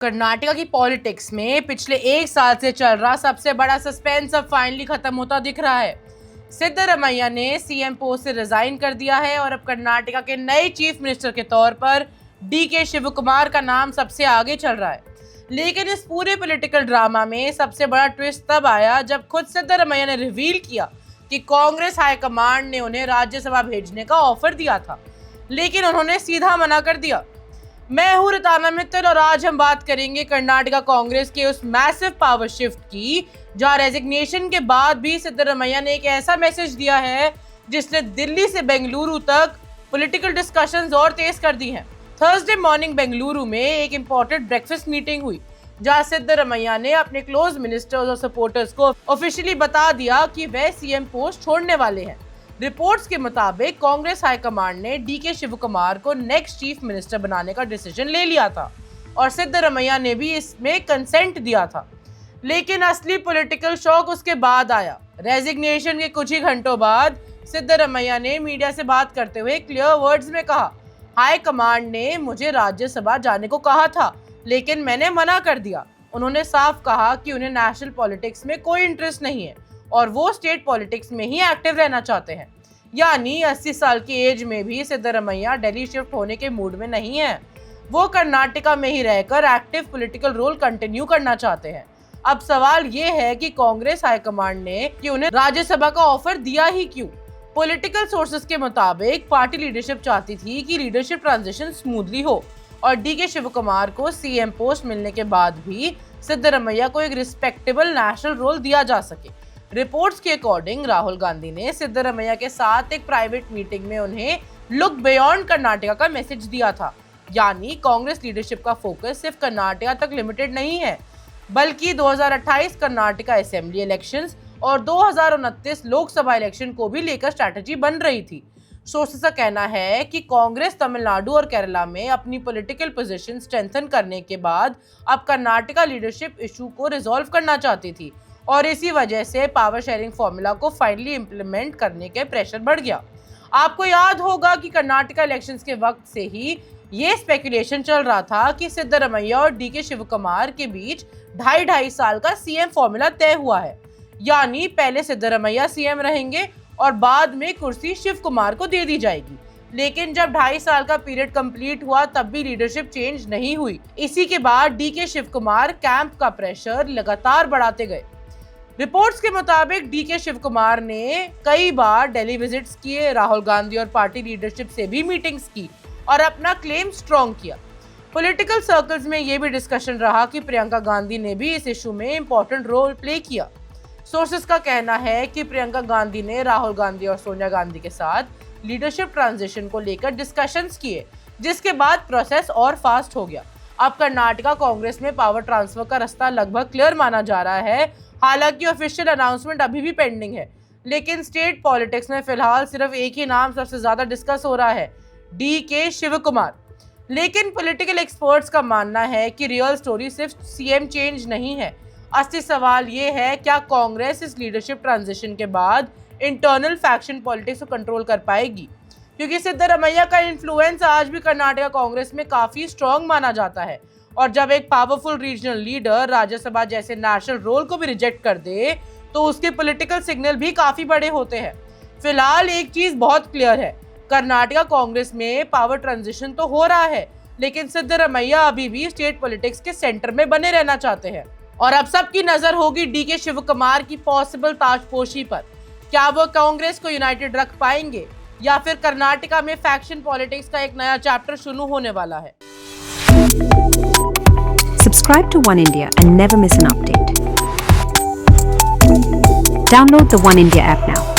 कर्नाटका की पॉलिटिक्स में पिछले एक साल से चल रहा सबसे बड़ा सस्पेंस अब फाइनली खत्म होता दिख रहा है। सिद्धरमैया ने सीएम पोस्ट से रिजाइन कर दिया है और अब कर्नाटका के नए चीफ मिनिस्टर के तौर पर डीके शिवकुमार का नाम सबसे आगे चल रहा है। लेकिन इस पूरे पॉलिटिकल ड्रामा में सबसे बड़ा ट्विस्ट तब आया जब खुद सिद्धरमैया ने रिवील किया कि कांग्रेस हाईकमांड ने उन्हें राज्यसभा भेजने का ऑफर दिया था, लेकिन उन्होंने सीधा मना कर दिया। मैं हूं रिताना मित्तल और आज हम बात करेंगे कर्नाटका कांग्रेस के उस मैसिव पावर शिफ्ट की, जहां रेजिग्नेशन के बाद भी सिद्धरमैया ने एक ऐसा मैसेज दिया है जिसने दिल्ली से बेंगलुरु तक पॉलिटिकल डिस्कशंस और तेज कर दी हैं। थर्सडे मॉर्निंग बेंगलुरु में एक इंपॉर्टेंट ब्रेकफास्ट मीटिंग हुई, जहां सिद्धरमैया ने अपने क्लोज मिनिस्टर्स और सपोर्टर्स को ऑफिशियली बता दिया कि वह सीएम पोस्ट छोड़ने वाले हैं। रिपोर्ट्स के मुताबिक कांग्रेस हाईकमांड ने डीके शिवकुमार को नेक्स्ट चीफ मिनिस्टर बनाने का डिसीजन ले लिया था और सिद्धरमैया ने भी इसमें कंसेंट दिया था। लेकिन असली पॉलिटिकल शॉक उसके बाद आया। रेजिग्नेशन के कुछ ही घंटों बाद सिद्धरमैया ने मीडिया से बात करते हुए क्लियर वर्ड्स में कहा, हाई कमांड ने मुझे राज्यसभा जाने को कहा था, लेकिन मैंने मना कर दिया। उन्होंने साफ कहा कि उन्हें नेशनल पॉलिटिक्स में कोई इंटरेस्ट नहीं है और वो स्टेट पॉलिटिक्स में ही एक्टिव रहना चाहते हैं। यानी 80 साल की एज में भी सिद्धरमैया दिल्ली शिफ्ट होने के मूड में नहीं है। वो कर्नाटका में ही रहकर एक्टिव पॉलिटिकल रोल कंटिन्यू करना चाहते हैं। अब सवाल ये है कि कांग्रेस हाईकमांड ने कि उन्हें राज्यसभा का ऑफर दिया ही क्यों? पॉलिटिकल सोर्सेज के मुताबिक पार्टी लीडरशिप चाहती थी कि लीडरशिप ट्रांजिशन स्मूथली हो और डीके शिवकुमार को सीएम पोस्ट मिलने के बाद भी सिद्धरमैया को एक रिस्पेक्टेबल नेशनल रोल दिया जा सके। रिपोर्ट्स के अकॉर्डिंग राहुल गांधी ने सिद्धरमैया के साथ एक प्राइवेट मीटिंग में उन्हें लुक बियॉन्ड कर्नाटका का मैसेज दिया था। यानी कांग्रेस लीडरशिप का फोकस सिर्फ कर्नाटका तक लिमिटेड नहीं है, बल्कि 2028 कर्नाटका असेंबली इलेक्शंस और 2029 लोकसभा इलेक्शन को भी लेकर स्ट्रैटेजी बन रही थी। सोर्सेस का कहना है कि कांग्रेस तमिलनाडु और केरला में अपनी पॉलिटिकल पोजीशन स्ट्रेंथन करने के बाद अब कर्नाटका लीडरशिप इशू को रिजॉल्व करना चाहती थी और इसी वजह से पावर शेयरिंग फॉर्मूला को फाइनली इंप्लीमेंट करने के प्रेशर बढ़ गया। आपको याद होगा कि कर्नाटका इलेक्शंस के वक्त से ही ये स्पेकुलेशन चल रहा था कि सिद्धरमैया और डीके शिवकुमार के बीच 2.5 साल का सीएम फॉर्मूला तय हुआ है। यानी पहले सिद्धरमैया सीएम रहेंगे और बाद में कुर्सी शिवकुमार को दे दी जाएगी। लेकिन जब 2.5 साल का पीरियड कंप्लीट हुआ तब भी लीडरशिप चेंज नहीं हुई। इसी के बाद डीके शिवकुमार कैंप का प्रेशर लगातार बढ़ाते गए। रिपोर्ट्स के मुताबिक डीके शिवकुमार ने कई बार दिल्ली विजिट्स किए, राहुल गांधी और पार्टी लीडरशिप से भी मीटिंग्स की और अपना क्लेम स्ट्रॉन्ग किया। पॉलिटिकल सर्कल्स में यह भी डिस्कशन रहा कि प्रियंका गांधी ने भी इस इशू में इंपॉर्टेंट रोल प्ले किया। सोर्सेस का कहना है कि प्रियंका गांधी ने राहुल गांधी और सोनिया गांधी के साथ लीडरशिप ट्रांजिशन को लेकर डिस्कशंस किए, जिसके बाद प्रोसेस और फास्ट हो गया। अब कर्नाटका कांग्रेस में पावर ट्रांसफर का रास्ता लगभग क्लियर माना जा रहा है। हालांकि ऑफिशियल अनाउंसमेंट अभी भी पेंडिंग है, लेकिन स्टेट पॉलिटिक्स में फिलहाल सिर्फ एक ही नाम सबसे ज्यादा डिस्कस हो रहा है, डीके शिवकुमार। लेकिन पॉलिटिकल एक्सपर्ट्स का मानना है कि रियल स्टोरी सिर्फ सीएम चेंज नहीं है। असली सवाल ये है, क्या कांग्रेस इस लीडरशिप ट्रांजिशन के बाद इंटरनल फैक्शन पॉलिटिक्स को कंट्रोल कर पाएगी? क्योंकि सिद्धरमैया का इन्फ्लुएंस आज भी कर्नाटका कांग्रेस में काफी स्ट्रॉन्ग माना जाता है और जब एक पावरफुल रीजनल लीडर राज्यसभा जैसे नेशनल रोल को भी रिजेक्ट कर दे तो उसके पॉलिटिकल सिग्नल भी काफी बड़े होते हैं। फिलहाल एक चीज बहुत क्लियर है, कर्नाटका कांग्रेस में पावर ट्रांजिशन तो हो रहा है, लेकिन सिद्धरमैया अभी भी स्टेट पॉलिटिक्स के सेंटर में बने रहना चाहते हैं। और अब सबकी नजर होगी डीके शिवकुमार की पॉसिबल ताजपोशी पर। क्या वो कांग्रेस को यूनाइटेड रख पाएंगे या फिर कर्नाटका में फैक्शन पॉलिटिक्स का एक नया चैप्टर शुरू होने वाला है? Subscribe to One India and never miss an update. Download the One India app now.